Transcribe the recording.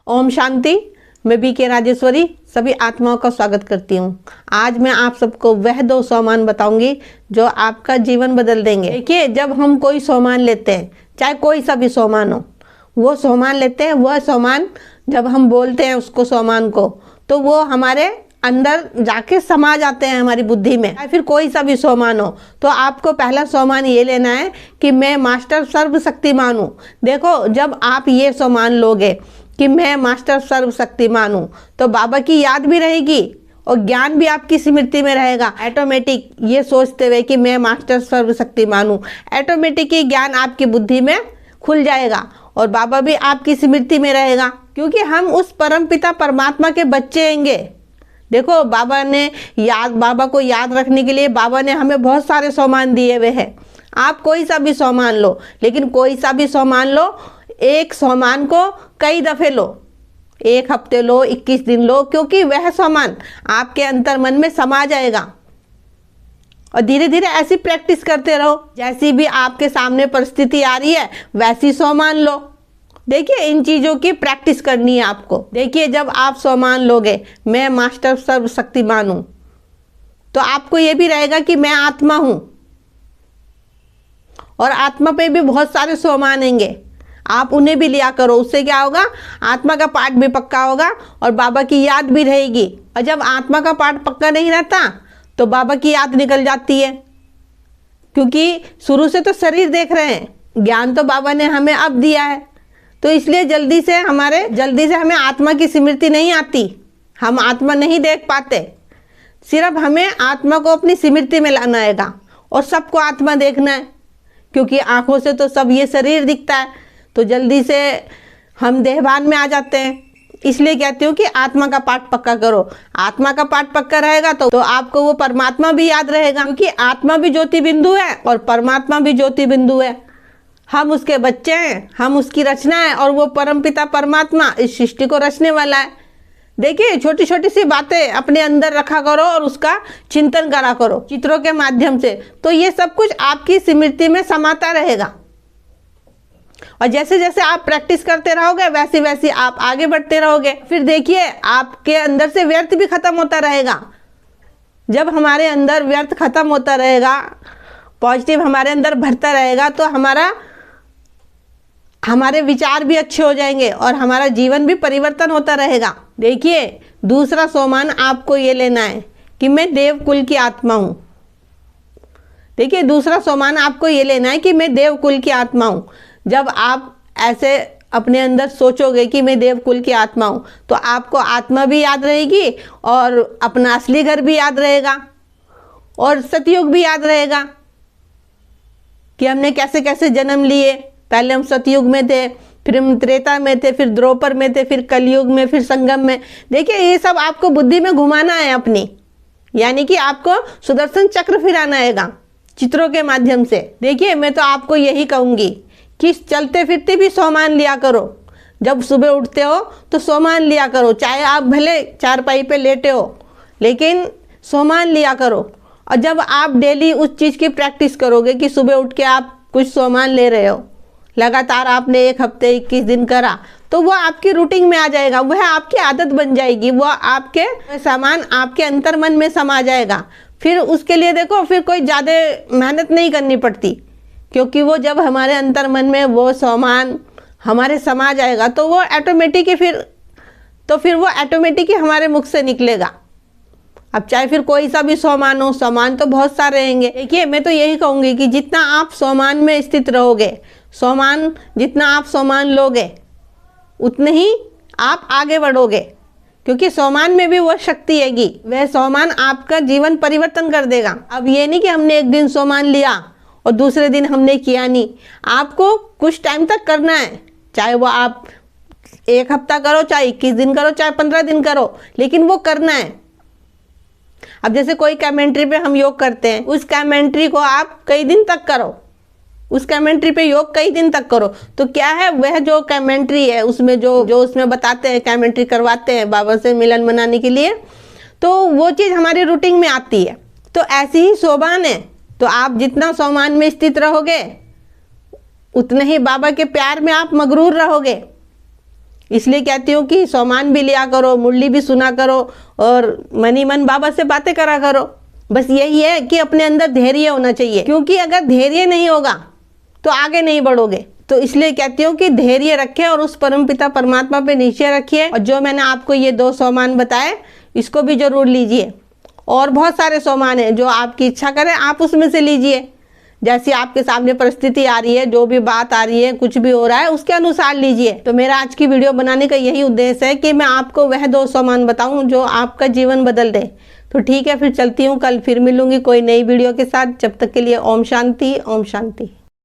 ओम शांति। मैं बीके राजेश्वरी सभी आत्माओं का स्वागत करती हूँ। आज मैं आप सबको वह 2 सोमान बताऊंगी जो आपका जीवन बदल देंगे। देखिए, जब हम कोई सोमान लेते हैं, चाहे कोई सा भी सोमान हो, वो सोमान लेते हैं, वह सोमान जब हम बोलते हैं उसको सोमान को, तो वो हमारे अंदर जाके समा जाते हैं हमारी बुद्धि में। या फिर कोई सा भी सोमान हो, तो आपको पहला सोमान ये लेना है कि मैं मास्टर सर्वशक्तिमान हूँ। देखो, जब आप ये सोमान लोगे कि मैं मास्टर सर्वशक्तिमान हूँ, तो बाबा की याद भी रहेगी और ज्ञान भी आपकी स्मृति में रहेगा। ऑटोमेटिक ये सोचते हुए कि मैं मास्टर सर्वशक्तिमान हूँ, ऑटोमेटिक ही ज्ञान आपकी बुद्धि में खुल जाएगा और बाबा भी आपकी स्मृति में रहेगा, क्योंकि हम उस परमपिता परमात्मा के बच्चे हैंगे। देखो, बाबा को याद रखने के लिए बाबा ने हमें बहुत सारे सोमान दिए हुए हैं। आप कोई सा भी सोमान लो, लेकिन कोई सा भी सोमान लो, एक सोमान को कई दफ़े लो, 1 हफ्ते लो, 21 दिन लो, क्योंकि वह सोमान आपके अंतर मन में समा जाएगा। और धीरे धीरे ऐसी प्रैक्टिस करते रहो। जैसी भी आपके सामने परिस्थिति आ रही है वैसी सोमान लो। देखिए, इन चीज़ों की प्रैक्टिस करनी है आपको। देखिए, जब आप सोमान लोगे मैं मास्टर सर्वशक्तिमान हूँ, तो आपको ये भी रहेगा कि मैं आत्मा हूँ, और आत्मा पे भी बहुत सारे सोमान आएंगे, आप उन्हें भी लिया करो। उससे क्या होगा, आत्मा का पाठ भी पक्का होगा और बाबा की याद भी रहेगी। और जब आत्मा का पाठ पक्का नहीं रहता तो बाबा की याद निकल जाती है, क्योंकि शुरू से तो शरीर देख रहे हैं, ज्ञान तो बाबा ने हमें अब दिया है, तो इसलिए जल्दी से हमें आत्मा की स्मृति नहीं आती, हम आत्मा नहीं देख पाते। सिर्फ हमें आत्मा को अपनी स्मृति में लाना आएगा और सबको आत्मा देखना है, क्योंकि आंखों से तो सब ये शरीर दिखता है, तो जल्दी से हम देहभान में आ जाते हैं। इसलिए कहती हूँ कि आत्मा का पाठ पक्का करो। आत्मा का पाठ पक्का रहेगा तो आपको वो परमात्मा भी याद रहेगा, क्योंकि आत्मा भी ज्योति बिंदु है और परमात्मा भी ज्योति बिंदु है। हम उसके बच्चे हैं, हम उसकी रचना है, और वो परमपिता परमात्मा इस सृष्टि को रचने वाला है। देखिए, छोटी छोटी सी बातें अपने अंदर रखा करो और उसका चिंतन करा करो चित्रों के माध्यम से, तो ये सब कुछ आपकी स्मृति में समाता रहेगा। और जैसे जैसे आप प्रैक्टिस करते रहोगे वैसे वैसे आप आगे बढ़ते रहोगे। फिर देखिए, आपके अंदर से व्यर्थ भी खत्म होता रहेगा। जब हमारे अंदर व्यर्थ खत्म होता रहेगा, पॉजिटिव हमारे अंदर भरता रहेगा, तो हमारे विचार भी अच्छे हो जाएंगे और हमारा जीवन भी परिवर्तन होता रहेगा। देखिए, दूसरा सोमान आपको ये लेना है कि मैं देवकुल की आत्मा हूँ। देखिए, दूसरा सोमान आपको ये लेना है कि मैं देवकुल की आत्मा हूँ। जब आप ऐसे अपने अंदर सोचोगे कि मैं देवकुल की आत्मा हूँ, तो आपको आत्मा भी याद रहेगी और अपना असली घर भी याद रहेगा और सतयुग भी याद रहेगा कि हमने कैसे कैसे जन्म लिए। पहले हम सतयुग में थे, फिर हम त्रेता में थे, फिर द्वापर में थे, फिर कलयुग में, फिर संगम में। देखिए, ये सब आपको बुद्धि में घुमाना है अपनी, यानी कि आपको सुदर्शन चक्र फिराना आएगा चित्रों के माध्यम से। देखिए, मैं तो आपको यही कहूँगी कि चलते फिरते भी सोमान लिया करो। जब सुबह उठते हो तो सोमान लिया करो, चाहे आप भले चारपाई पे लेटे हो, लेकिन सोमान लिया करो। और जब आप डेली उस चीज़ की प्रैक्टिस करोगे कि सुबह उठ के आप कुछ सोमान ले रहे हो, लगातार आपने 1 हफ्ते 21 दिन करा, तो वो आपकी रूटीन में आ जाएगा, वह आपकी आदत बन जाएगी, वो आपके सामान आपके अंतर मन में समा जाएगा। फिर उसके लिए देखो, फिर कोई ज़्यादा मेहनत नहीं करनी पड़ती, क्योंकि वो जब हमारे अंतर मन में वो सोमान हमारे समा जाएगा तो वो ऑटोमेटिक ही फिर वो ऑटोमेटिक ही हमारे मुख से निकलेगा। अब चाहे फिर कोई सा भी सोमान हो, सोमान तो बहुत सारे रहेंगे। देखिए, मैं तो यही कहूँगी कि जितना आप सोमान में स्थित रहोगे, जितना आप सोमान लोगे, उतने ही आप आगे बढ़ोगे, क्योंकि सोमान में भी वो शक्ति हैगी। वह सोमान आपका जीवन परिवर्तन कर देगा। अब ये नहीं कि हमने एक दिन सोमान लिया और दूसरे दिन हमने किया नहीं। आपको कुछ टाइम तक करना है, चाहे वो आप 1 हफ्ता करो, चाहे 21 दिन करो, चाहे 15 दिन करो, लेकिन वो करना है। अब जैसे कोई कमेंट्री पे हम योग करते हैं, उस कमेंट्री को आप कई दिन तक करो, उस कमेंट्री पे योग कई दिन तक करो, तो क्या है, वह जो कमेंट्री है उसमें जो उसमें बताते हैं, कमेंट्री करवाते हैं बाबा से मिलन मनाने के लिए, तो वो चीज़ हमारी रूटीन में आती है। तो ऐसी ही सोमान है। तो आप जितना सोमान में स्थित रहोगे, उतने ही बाबा के प्यार में आप मगरूर रहोगे। इसलिए कहती हूँ कि सोमान भी लिया करो, मुरली भी सुना करो और मनी मन बाबा से बातें करा करो। बस यही है कि अपने अंदर धैर्य होना चाहिए, क्योंकि अगर धैर्य नहीं होगा तो आगे नहीं बढ़ोगे। तो इसलिए कहती हूँ कि धैर्य रखें और उस परमपिता परमात्मा पे निश्चय रखिए। और जो मैंने आपको ये 2 सोमान बताए इसको भी जरूर लीजिए। और बहुत सारे सोमान हैं, जो आपकी इच्छा करें आप उसमें से लीजिए। जैसी आपके सामने परिस्थिति आ रही है, जो भी बात आ रही है, कुछ भी हो रहा है, उसके अनुसार लीजिए। तो मेरा आज की वीडियो बनाने का यही उद्देश्य है कि मैं आपको वह 2 सोमान बताऊं जो आपका जीवन बदल दे। तो ठीक है, फिर चलती हूँ, कल फिर मिलूंगी कोई नई वीडियो के साथ। जब तक के लिए ओम शांति, ओम शांति।